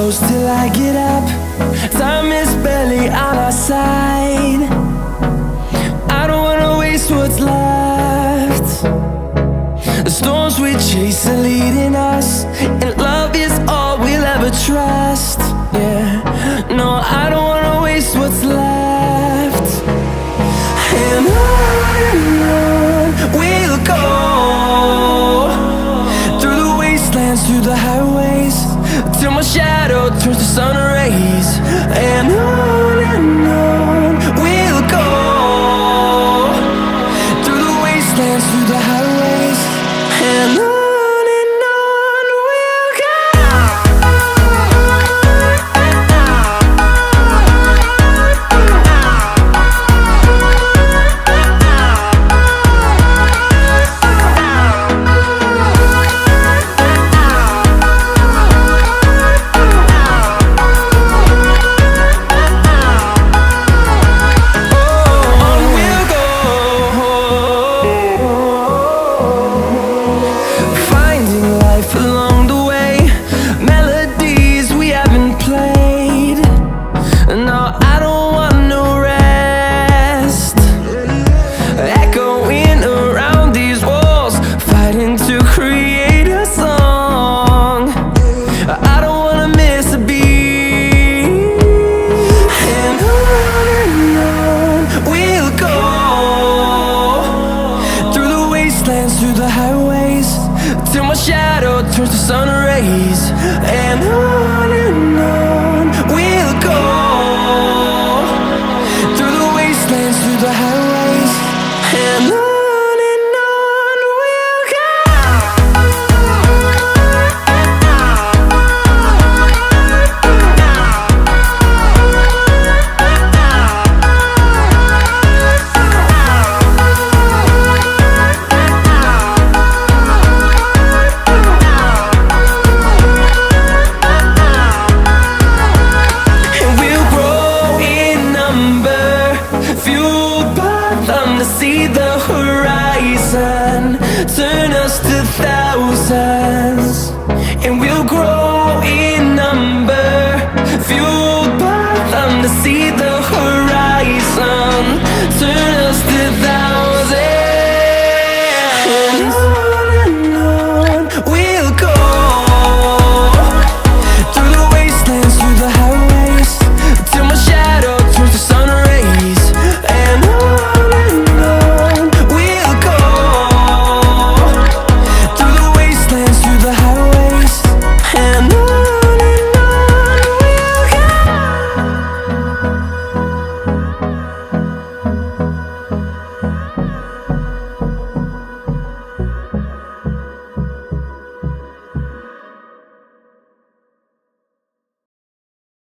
close till I get up. Time is barely on our side. I don't wanna waste what's left. The storms we chase are leading us, and love is all we'll ever trust. Yeah, no, I don't wanna waste what's left. And on we'll go, through the wastelands, through the highways, till my shadow turns to sun rays. And on we'll go, through the wastelands, through the highways, and on we'll go. Along the way, melodies we haven't played. No, I don't want no rest. Echoing around these walls, fighting to create a song. I don't wanna miss a beat. And on we'll go, through the wastelands, through the highways, till my shadow turns to sun rays. And on we'll go, through the wastelands, through the highways, and on we'll go. See the horizon turn us to thousands, and we'll grow in number, fueled by them to see the horizon.